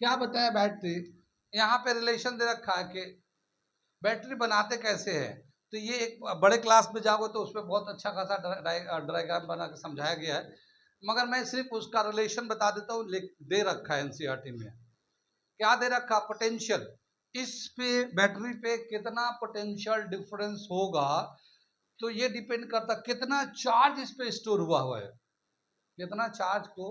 क्या बताया बैटरी, यहाँ पे रिलेशन दे रखा है कि बैटरी बनाते कैसे हैं। तो ये एक बड़े क्लास में जाओगे तो उसमें बहुत अच्छा खासा डायग्राम बना के समझाया गया है, मगर मैं सिर्फ उसका रिलेशन बता देता हूँ। दे रखा है एनसीईआरटी में। क्या दे रखा, पोटेंशियल। इस पे बैटरी पे कितना पोटेंशियल डिफरेंस होगा, तो ये डिपेंड करता कितना चार्ज इस पे स्टोर हुआ है, कितना चार्ज को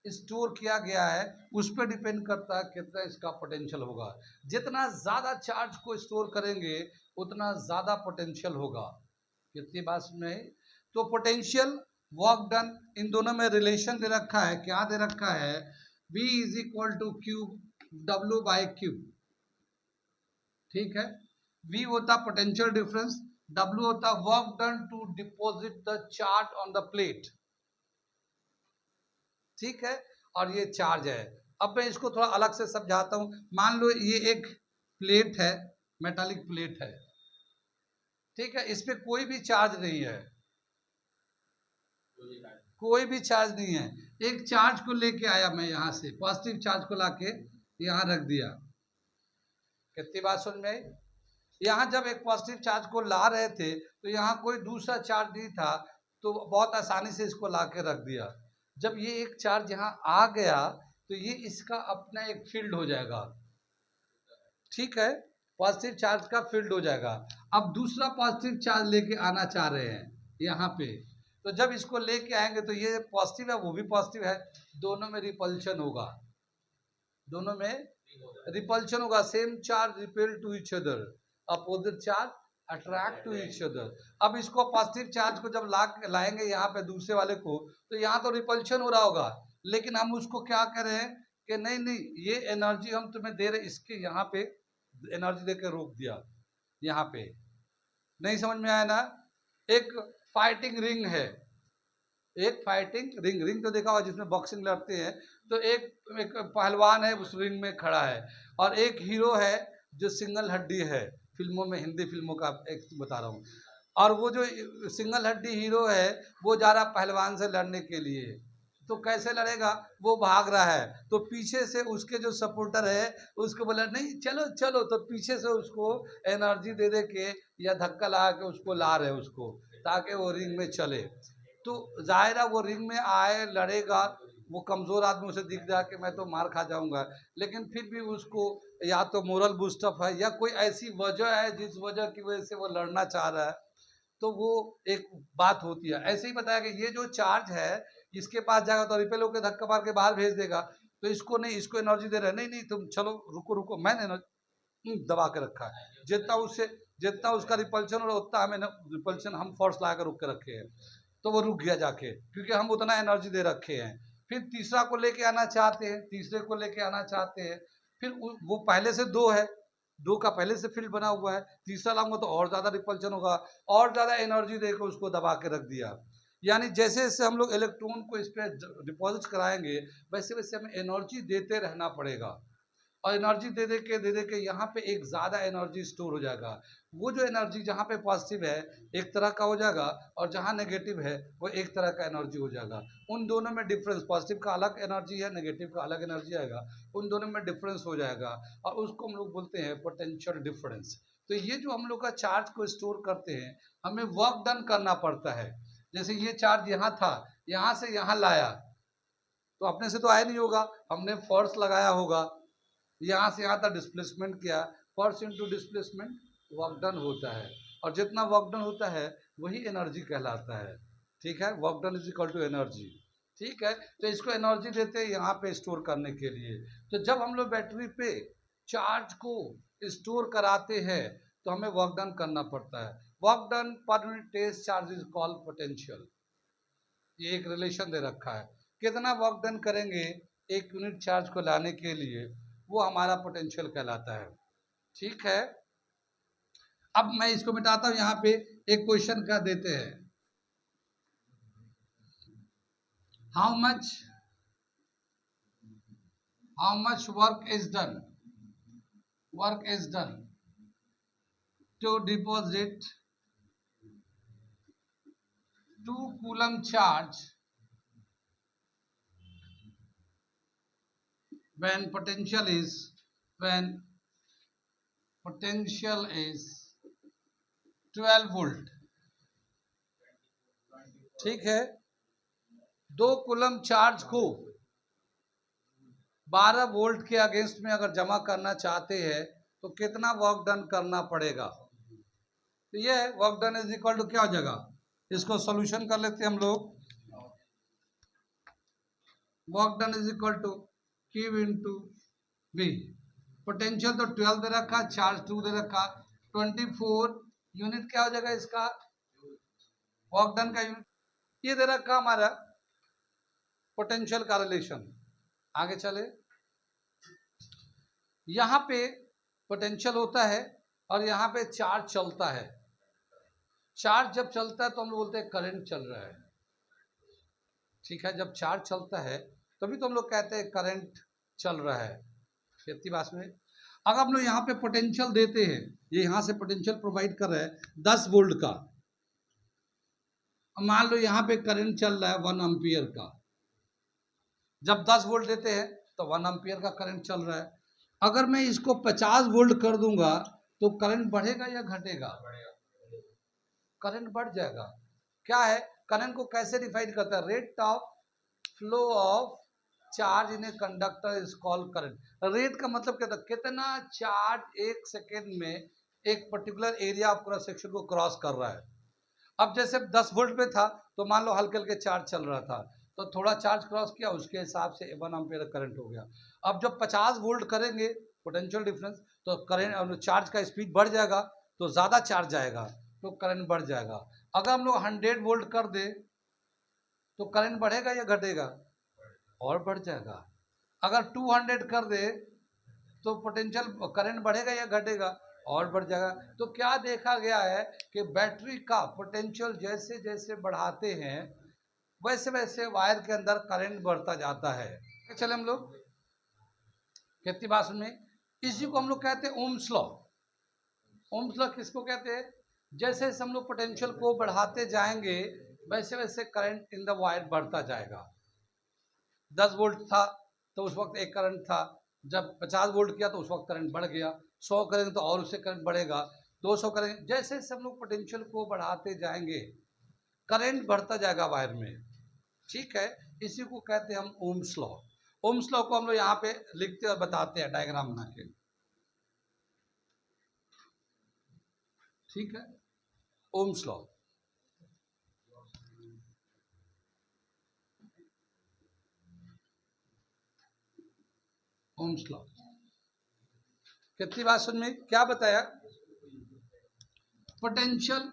स्टोर किया गया है, उस पर डिपेंड करता है कितना इसका पोटेंशियल होगा। जितना ज्यादा चार्ज को स्टोर करेंगे उतना ज्यादा पोटेंशियल होगा। कितनी बात सुनाई। तो पोटेंशियल, वर्क डन, इन दोनों में रिलेशन दे रखा है। क्या दे रखा है, V is equal to cube W by cube. ठीक है, V होता पोटेंशियल डिफरेंस, W होता work done to deposit the charge on the plate. ठीक है, और ये चार्ज है। अब मैं इसको थोड़ा अलग से समझाता हूं। मान लो ये एक प्लेट है, मेटालिक प्लेट है। ठीक है, इस पे कोई भी चार्ज नहीं है, कोई भी चार्ज नहीं है। एक चार्ज को लेके आया मैं यहां से, पॉजिटिव चार्ज को लाके यहां रख दिया। कितनी बात समझ में आई। यहाँ जब एक पॉजिटिव चार्ज को ला रहे थे तो यहाँ कोई दूसरा चार्ज नहीं था, तो बहुत आसानी से इसको ला के रख दिया। जब ये एक चार्ज यहाँ आ गया तो ये इसका अपना एक फील्ड हो जाएगा। ठीक है, पॉजिटिव चार्ज का फील्ड हो जाएगा। अब दूसरा पॉजिटिव चार्ज लेके आना चाह रहे हैं यहाँ पे, तो जब इसको लेके आएंगे तो ये पॉजिटिव है वो भी पॉजिटिव है, दोनों में रिपल्शन होगा, दोनों में रिपल्शन होगा। Same charge repel to each other, opposite charge attract to each other. अब इसको पॉजिटिव चार्ज को जब लाएंगे यहाँ पे दूसरे वाले को, तो यहाँ तो रिपल्शन हो रहा होगा, लेकिन हम उसको क्या करें कि नहीं नहीं ये एनर्जी हम तुम्हें दे रहे, इसके यहाँ पे एनर्जी देकर रोक दिया। यहाँ पे नहीं समझ में आया ना। एक फाइटिंग रिंग है, एक फाइटिंग रिंग, रिंग तो देखा होगा जिसमें बॉक्सिंग लड़ते हैं। तो एक एक पहलवान है उस रिंग में खड़ा है, और एक हीरो है जो सिंगल हड्डी है, फिल्मों में, हिंदी फिल्मों का एक बता रहा हूँ। और वो जो सिंगल हड्डी हीरो है वो जा रहा पहलवान से लड़ने के लिए। तो कैसे लड़ेगा, वो भाग रहा है, तो पीछे से उसके जो सपोर्टर है उसको बोला नहीं चलो चलो, तो पीछे से उसको एनर्जी दे दे के या धक्का लगा के उसको ला रहे उसको, ताकि वो रिंग में चले। तो जाहिर है वो रिंग में आए लड़ेगा, वो कमजोर आदमी उसे दिख रहा कि मैं तो मार खा जाऊंगा, लेकिन फिर भी उसको या तो मोरल बूस्टअप है या कोई ऐसी वजह है जिस वजह की वजह से वो लड़ना चाह रहा है, तो वो एक बात होती है। ऐसे ही बताया कि ये जो चार्ज है इसके पास जाएगा तो रिपेल होकर धक्का मार के बाहर भेज देगा, तो इसको नहीं, इसको एनर्जी दे रहा है, नहीं नहीं तुम चलो रुको रुको, मैंने दबा के रखा है। जितना उससे, जितना उसका रिपल्शन हो रहा उतना हमें रिपल्शन हम फोर्स लगा कर रुक के रखे हैं, तो वो रुक गया जाके, क्योंकि हम उतना एनर्जी दे रखे हैं। फिर तीसरा को लेके आना चाहते हैं, तीसरे को लेके आना चाहते हैं, फिर वो पहले से दो है, दो का पहले से फील्ड बना हुआ है, तीसरा लाऊंगा तो और ज्यादा रिपल्शन होगा, और ज्यादा एनर्जी देकर उसको दबा के रख दिया। यानी जैसे जैसे हम लोग इलेक्ट्रॉन को इस पर डिपॉजिट कराएंगे वैसे वैसे हमें एनर्जी देते रहना पड़ेगा, और एनर्जी दे दे के यहाँ पे एक ज़्यादा एनर्जी स्टोर हो जाएगा। वो जो एनर्जी जहाँ पे पॉजिटिव है एक तरह का हो जाएगा, और जहाँ नेगेटिव है वो एक तरह का एनर्जी हो जाएगा। उन दोनों में डिफरेंस, पॉजिटिव का अलग एनर्जी है, नेगेटिव का अलग एनर्जी आएगा, उन दोनों में डिफरेंस हो जाएगा, और उसको हम लोग बोलते हैं पोटेंशियल डिफरेंस। तो ये जो हम लोग का चार्ज को स्टोर करते हैं, हमें वर्क डन करना पड़ता है। जैसे ये चार्ज यहाँ था, यहाँ से यहाँ लाया, तो अपने से तो आया नहीं होगा, हमने फोर्स लगाया होगा, यहाँ से यहाँ तक डिस्प्लेसमेंट किया, force into displacement work done होता है, और जितना वर्क डन होता है वही एनर्जी कहलाता है। ठीक है, work done is equal to energy. ठीक है, तो इसको एनर्जी देते हैं यहाँ पे स्टोर करने के लिए। तो जब हम लोग बैटरी पे चार्ज को स्टोर कराते हैं तो हमें वर्क डन करना पड़ता है। Work done per unit test charge is called potential. ये एक रिलेशन दे रखा है, कितना वर्क डन करेंगे एक यूनिट चार्ज को लाने के लिए, वो हमारा पोटेंशियल कहलाता है। ठीक है, अब मैं इसको मिटाता हूं। यहाँ पे एक क्वेश्चन का देते हैं, how much, how much work is done to deposit 2 coulomb charge when potential is 12 volt, ठीक है, 2 कूलम चार्ज को 12 वोल्ट के अगेंस्ट में अगर जमा करना चाहते हैं तो कितना वर्क डन करना पड़ेगा। तो ये work done is equal to क्या हो जाएगा, इसको सॉल्यूशन कर लेते हैं हम लोग। Work done is equal to Q into V। Potential तो 12 दे रखा, चार्ज 2 दे रखा, 24 यूनिट क्या हो जाएगा इसका, वर्क डन का यूनिट ये दे रखा हमारा पोटेंशियल का रिलेशन। आगे चले, यहाँ पे पोटेंशियल होता है और यहाँ पे चार्ज चलता है। चार्ज जब चलता है तो हम लोग बोलते हैं करंट चल रहा है, ठीक है, जब चार्ज चलता है तभी तो हम लोग कहते हैं करंट चल रहा है। इतनी बात में अगर हम लोग यहाँ पे पोटेंशियल देते हैं, ये यहाँ से पोटेंशियल प्रोवाइड कर रहा है 10 वोल्ट का, मान लो यहाँ पे करंट चल रहा है 1 एम्पियर का, जब 10 वोल्ट देते हैं तो 1 एम्पियर का करंट चल रहा है। अगर मैं इसको 50 वोल्ट कर दूंगा तो करंट बढ़ेगा या घटेगा, करंट बढ़ जाएगा। क्या है, करंट को कैसे डिफाइन करता है, rate of flow of charge in a conductor is called current. Rate का मतलब क्या था, कितना चार्ज एक सेकेंड में एक particular area of cross section को क्रॉस कर रहा है। अब जैसे 10 वोल्ट पे था तो मान लो हल्के हल्के चार्ज चल रहा था, तो थोड़ा चार्ज क्रॉस किया, उसके हिसाब से 1 एम्पियर करंट हो गया। अब जब 50 वोल्ट करेंगे पोटेंशियल डिफरेंस, तो करंट चार्ज का स्पीड बढ़ जाएगा, तो ज़्यादा चार्ज आएगा तो करंट बढ़ जाएगा। अगर हम लोग 100 वोल्ट कर दे तो करंट बढ़ेगा या घटेगा, और बढ़ जाएगा। अगर 200 कर दे तो पोटेंशियल करंट बढ़ेगा या घटेगा, और बढ़ जाएगा। तो क्या देखा गया है कि बैटरी का पोटेंशियल जैसे जैसे बढ़ाते हैं वैसे वैसे वायर के अंदर करंट बढ़ता जाता है। चले हम लोग कितनी बात में, इसी को हम लोग कहते हैं ओम्स लॉ। ओम्स लॉ किसको कहते हैं, जैसे जैसे हम लोग पोटेंशियल को बढ़ाते जाएंगे वैसे वैसे करंट इन द वायर बढ़ता जाएगा। 10 वोल्ट था तो उस वक्त एक करंट था, जब 50 वोल्ट किया तो उस वक्त करंट बढ़ गया, 100 करेंगे तो और उससे करंट बढ़ेगा, 200 करेंगे, जैसे जैसे हम लोग पोटेंशियल को बढ़ाते जाएंगे करंट बढ़ता जाएगा वायर में, ठीक है। इसी को कहते हैं हम ओम्स लॉ। ओम्स लॉ को हम लोग यहाँ पे लिखते और बताते हैं डायग्राम बना के, ठीक है, ओम्स लॉ। ओम्स लॉ कितनी बात सुन में क्या बताया, potential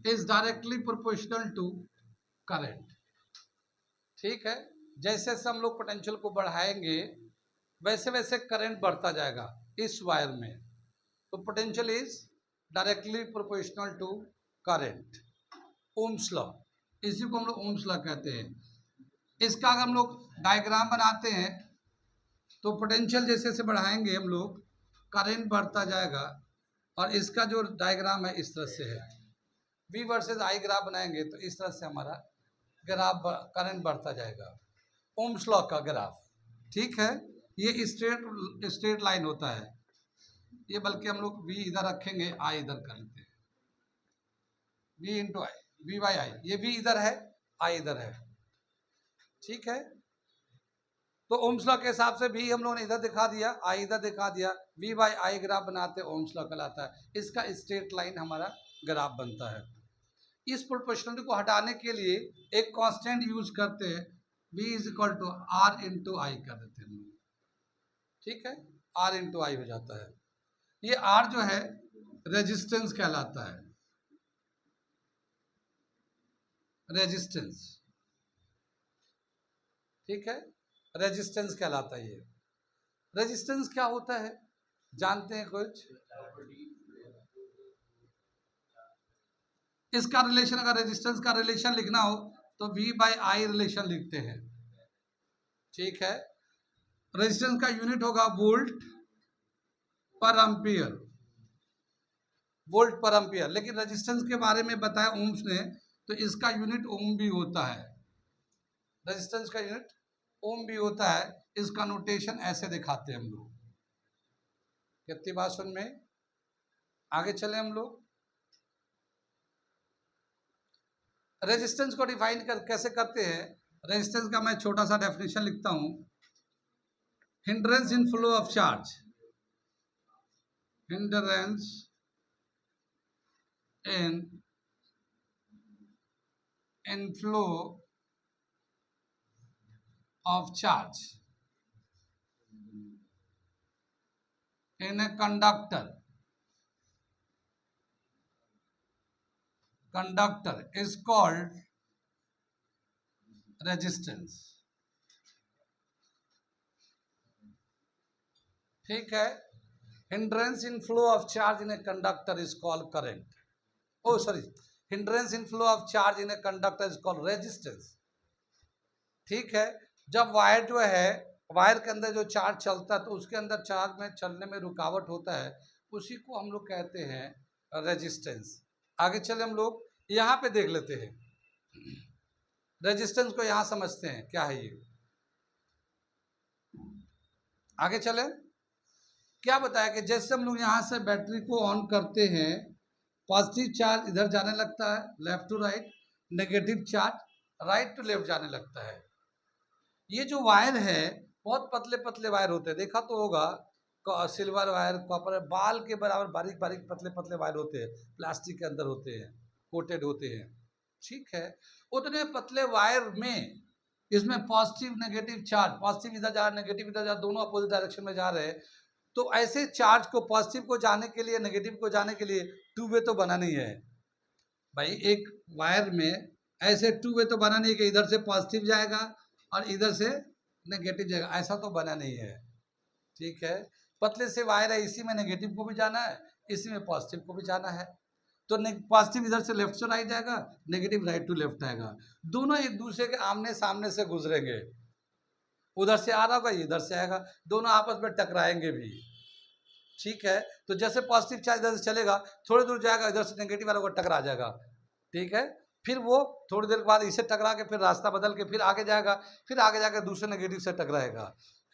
is directly proportional to current, ठीक है। जैसे जैसे हम लोग पोटेंशियल को बढ़ाएंगे वैसे वैसे करंट बढ़ता जाएगा इस वायर में, तो potential is directly proportional to current, Ohm's law. इसी को हम लोग ओम्स लॉ कहते हैं। इसका अगर हम लोग डायग्राम बनाते हैं तो पोटेंशियल जैसे जैसे बढ़ाएंगे हम लोग करंट बढ़ता जाएगा, और इसका जो डायग्राम है इस तरह से है, V वर्सेस I ग्राफ बनाएंगे तो इस तरह से हमारा ग्राफ करंट बढ़ता जाएगा, ओम्स लॉ का ग्राफ, ठीक है। ये स्ट्रेट लाइन होता है, ये बल्कि हम लोग V इधर रखेंगे, I इधर कर लेते हैं, V into I, V by I, ये V इधर है, I इधर है, ठीक है। तो ओम्स लॉ के हिसाब से भी हम लोगों ने इधर दिखा दिया, आई इधर दिखा दिया, V बाई आई ग्राफ बनाते ओम्स लॉ कहलाता है। इसका स्ट्रेट लाइन हमारा ग्राफ बनता है। इस प्रोपोर्शनलिटी को हटाने के लिए एक कांस्टेंट यूज करते हैं, V is equal to R into I कर देते हैं, ठीक है, R इंटू आई हो जाता है। ये R जो है रेजिस्टेंस कहलाता है, रेजिस्टेंस, ठीक है, रेजिस्टेंस कहलाता है। ये रेजिस्टेंस क्या होता है जानते हैं कुछ, इसका रिलेशन, अगर रेजिस्टेंस का रिलेशन लिखना हो तो V बाई आई रिलेशन लिखते हैं, ठीक है। रेजिस्टेंस का यूनिट होगा वोल्ट पर एम्पियर, वोल्ट पर एम्पियर, लेकिन रेजिस्टेंस के बारे में बताया ओम्स ने तो इसका यूनिट ओम भी होता है, रेजिस्टेंस का यूनिट ओम भी होता है, इसका नोटेशन ऐसे दिखाते हैं हम लोग। कितनी बात सुन में, आगे चले हम लोग। रेजिस्टेंस को डिफाइन कैसे करते हैं, रेजिस्टेंस का मैं छोटा सा डेफिनेशन लिखता हूं। Hindrance in flow of charge, hindrance in flow of charge in a conductor is called resistance। ठीक है, hindrance in flow of charge in a conductor is called current, oh sorry, hindrance in flow of charge in a conductor is called resistance। ठीक है, जब wire जो है, wire के अंदर जो चार्ज चलता है तो उसके अंदर चार्ज में चलने में रुकावट होता है, उसी को हम लोग कहते हैं रेजिस्टेंस। आगे चले हम लोग, यहाँ पे देख लेते हैं रेजिस्टेंस को, यहाँ समझते हैं क्या है ये। आगे चले, क्या बताया कि जैसे हम लोग यहाँ से बैटरी को ऑन करते हैं, पॉजिटिव चार्ज इधर जाने लगता है left to right, negative charge right to left जाने लगता है। ये जो वायर है बहुत पतले पतले वायर होते हैं, देखा तो होगा, सिल्वर वायर, कॉपर, बाल के बराबर बारीक बारीक पतले पतले वायर होते हैं, प्लास्टिक के अंदर होते हैं, कोटेड होते हैं। ठीक है, उतने पतले वायर में इसमें पॉजिटिव नेगेटिव चार्ज, पॉजिटिव इधर जा रहा है, नेगेटिव इधर जा, दोनों अपोजिट डायरेक्शन में जा रहे हैं। तो ऐसे चार्ज को, पॉजिटिव को जाने के लिए, नेगेटिव को जाने के लिए टू वे तो बना नहीं है भाई। एक वायर में ऐसे टू वे तो बना नहीं कि इधर से पॉजिटिव जाएगा और इधर से नेगेटिव जाएगा, ऐसा तो बना नहीं है। ठीक है, पतले से वायर है, इसी में नेगेटिव को भी जाना है, इसी में पॉजिटिव को भी जाना है। तो पॉजिटिव इधर से लेफ्ट से राइट जाएगा, नेगेटिव राइट टू लेफ्ट आएगा, दोनों एक दूसरे के आमने सामने से गुजरेंगे। उधर से आ रहा होगा, इधर से आएगा, दोनों आपस में टकराएंगे भी। ठीक है, तो जैसे पॉजिटिव चार्ज इधर से चलेगा, थोड़ी दूर जाएगा, इधर से नेगेटिव वाला को टकरा जाएगा। ठीक है, फिर वो थोड़ी देर बाद इसे टकरा के फिर रास्ता बदल के फिर आगे जाएगा, फिर आगे जाकर दूसरे नेगेटिव से टकराएगा,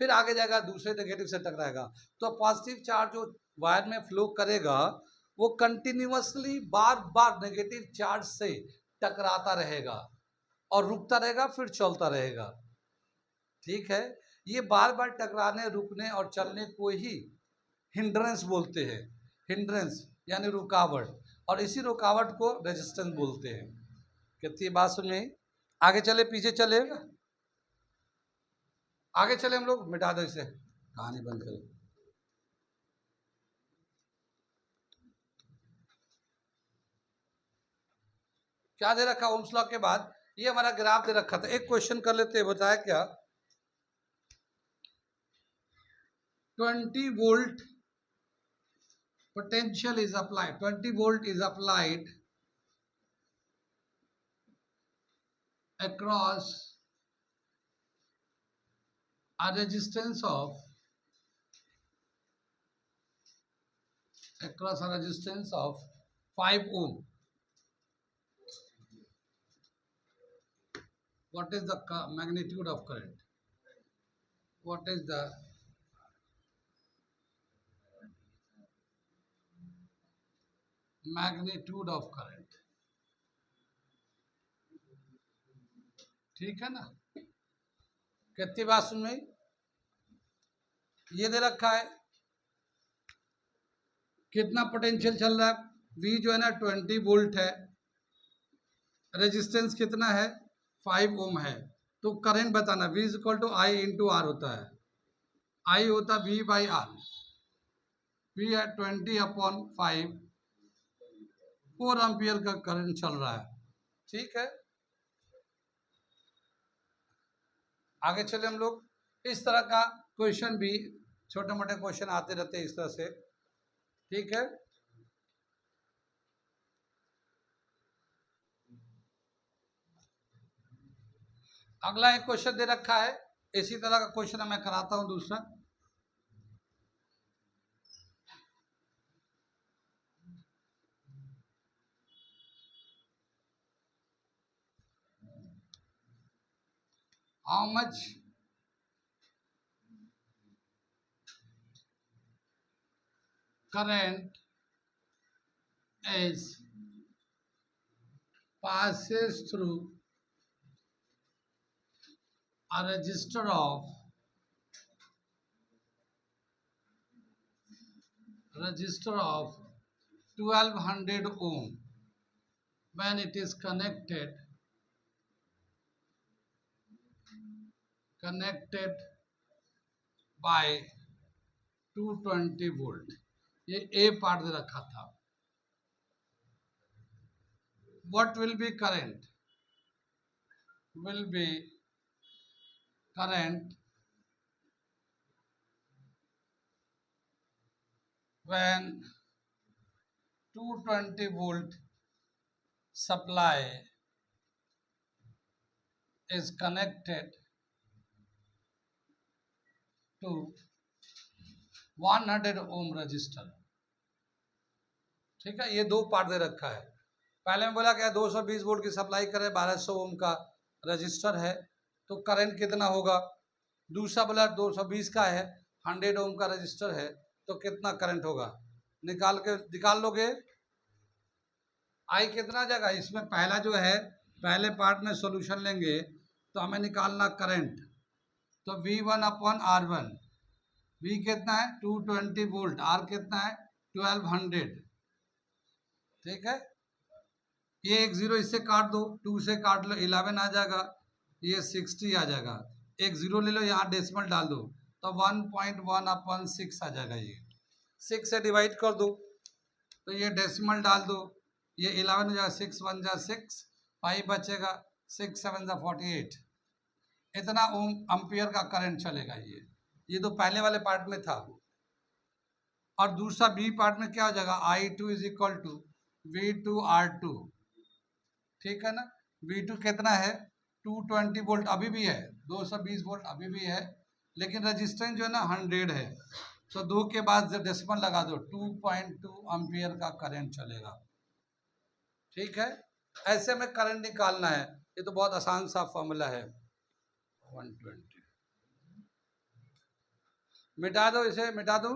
फिर आगे जाएगा दूसरे नेगेटिव से टकराएगा। तो पॉजिटिव चार्ज जो वायर में फ्लो करेगा वो कंटिन्यूअसली बार बार नेगेटिव चार्ज से टकराता रहेगा और रुकता रहेगा, फिर चलता रहेगा। ठीक है, ये बार बार टकराने, रुकने और चलने को ही हिंड्रेंस बोलते हैं। हिंड्रेंस यानी रुकावट, और इसी रुकावट को रेजिस्टेंस बोलते हैं। कितनी बात सुनिए, आगे चले पीछे चले, आगे चले हम लोग, मिटा दो इसे, कहानी बंद करो। क्या दे रखा ओम्स लॉ के बाद, ये हमारा ग्राफ दे रखा था। एक क्वेश्चन कर लेते हैं, बताया क्या, 20 volt potential is applied, 20 volt is applied across a resistance of 5 ohm. What is the magnitude of current? What is the magnitude of current? ठीक है ना, कितनी बात सुन में, ये दे रखा है कितना पोटेंशियल चल रहा है, V जो है ना 20 वोल्ट है, रेजिस्टेंस कितना है 5 ओम है। तो करंट बताना, V is equal to I into R होता है, I होता है V बाई आर, V है 20/5, 4 एम्पियर का करंट चल रहा है। ठीक है, आगे चले हम लोग, इस तरह का क्वेश्चन भी, छोटे मोटे क्वेश्चन आते रहते हैं इस तरह से। ठीक है, अगला एक क्वेश्चन दे रखा है, इसी तरह का क्वेश्चन मैं कराता हूं दूसरा। How much current is passes through a resistor of 1200 ohm when it is connected by 220 volt. ये ए पार्ट दे रखा था। What will be current? Will be current when 220 volt supply is connected to 100 ohm resistor। ठीक है, ये दो part दे रखा है। पहले में बोला क्या 220 वोल्ट की सप्लाई करे, 1200 ओम का रजिस्टर है, तो करंट कितना होगा। दूसरा बोला 220 का है, 100 ओम का रजिस्टर है, तो कितना करंट होगा। निकाल लोगे। आई कितना जाएगा इसमें। पहला जो है, पहले पार्ट में सॉल्यूशन लेंगे तो हमें निकालना करंट। तो V1 अपॉन R1, V कितना है 220 वोल्ट, R कितना है 1200। ठीक है, ये एक जीरो इससे काट दो, 2 से काट लो 11 आ जाएगा, ये 60 आ जाएगा। एक जीरो ले लो, यहाँ डेसिमल डाल दो, तो 1.1 अपॉन 6 आ जाएगा। ये 6 से डिवाइड कर दो, तो ये डेसिमल डाल दो, ये 11 हो जाएगा, 6 1 जा 6, 5 बचेगा, 6 7 जा 48। इतना ओम एम्पियर का करंट चलेगा। ये तो पहले वाले पार्ट में था। और दूसरा बी पार्ट में क्या हो जाएगा, I2 is equal to V2 R2। ठीक है ना। V2 कितना है 220 वोल्ट अभी भी है, 220 वोल्ट अभी भी है, लेकिन रेजिस्टेंस जो है ना 100 है। तो 2 के बाद डेसिमल लगा दो, 2.2 एम्पियर का करंट चलेगा। ठीक है, ऐसे में करंट निकालना है। ये तो बहुत आसान सा फॉर्मूला है। 120 मिटा दो, इसे मिटा दो।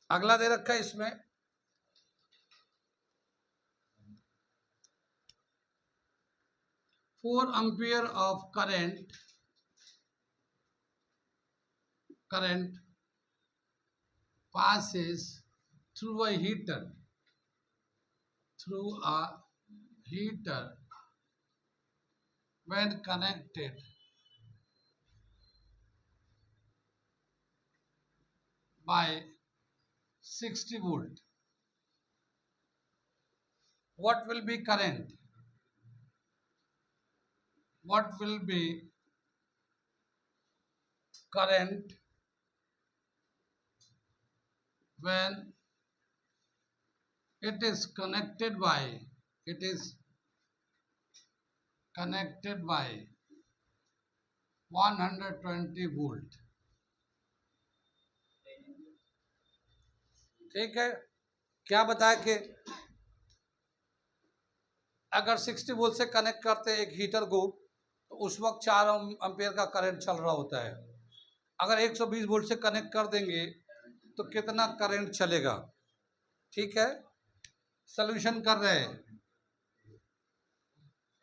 अगला दे रखा है इसमें 4 ampere of current passes through a heater when connected by 60 volt. What will be current? What will be current when it is connected by 120 volt? ठीक है, क्या बताया कि अगर 60 वोल्ट से कनेक्ट करते हैं एक हीटर को, तो उस वक्त 4 एम्पियर का करंट चल रहा होता है। अगर 120 वोल्ट से कनेक्ट कर देंगे तो कितना करंट चलेगा। ठीक है, सॉल्यूशन कर रहे हैं।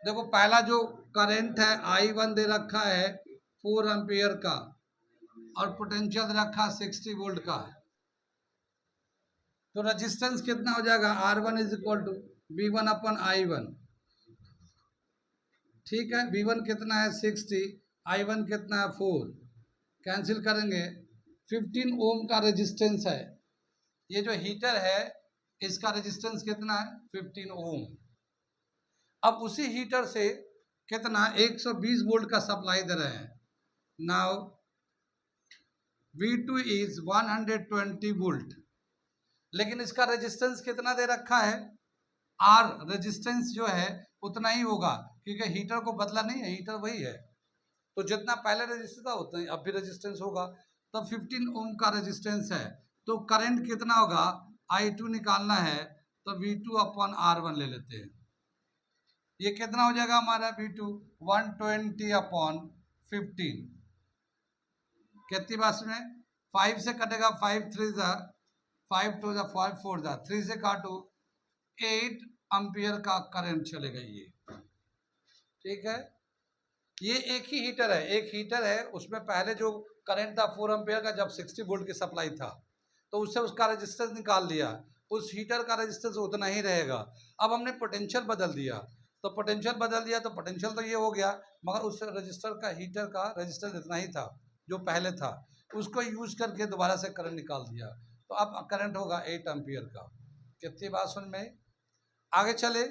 देखो, पहला जो करंट है I1 दे रखा है 4 एम्पियर का, और पोटेंशियल दे रखा 60 वोल्ट का। तो रेजिस्टेंस कितना हो जाएगा, R1 is equal to V1 upon I1। ठीक है, V1 कितना है 60, I1 कितना है 4, कैंसिल करेंगे। 15 ओम का रेजिस्टेंस है। ये जो हीटर है इसका रेजिस्टेंस कितना है 15 ओम। अब उसी हीटर से कितना 120 वोल्ट का सप्लाई दे रहे हैं। नाउ V2 इज 120 वोल्ट, लेकिन इसका रेजिस्टेंस कितना दे रखा है, R रेजिस्टेंस जो है उतना ही होगा, क्योंकि हीटर को बदला नहीं है, हीटर वही है। तो जितना पहले रेजिस्टेंस था उतना ही अब भी रेजिस्टेंस होगा। तो 15 ओम का रेजिस्टेंस है, तो करंट कितना होगा, I2 निकालना है, तो V2 अपॉन R1 ले लेते हैं। ये कितना हो जाएगा हमारा V2 120 अपॉन 15। कितनी बात में 5 से कटेगा, 5 3 जा 5 2 जा 5 4 जा 3 से काटो 8 एम्पियर का करंट चलेगा ये, ठीक है। ये एक ही हीटर है, एक हीटर है, उसमें पहले जो करंट था 4 एम्पियर का, जब 60 वोल्ट की सप्लाई था तो उससे उसका रेजिस्टेंस निकाल लिया, उस हीटर का रेजिस्टेंस उतना ही रहेगा। अब हमने पोटेंशियल बदल दिया, तो पोटेंशियल बदल दिया तो पोटेंशियल तो ये हो गया, मगर उस रजिस्टर का हीटर का रेजिस्टेंस इतना ही था जो पहले था, उसको यूज करके दोबारा से करंट निकाल दिया, तो अब करंट होगा 8 एम्पियर का। कितनी बात समझ में? आगे चले,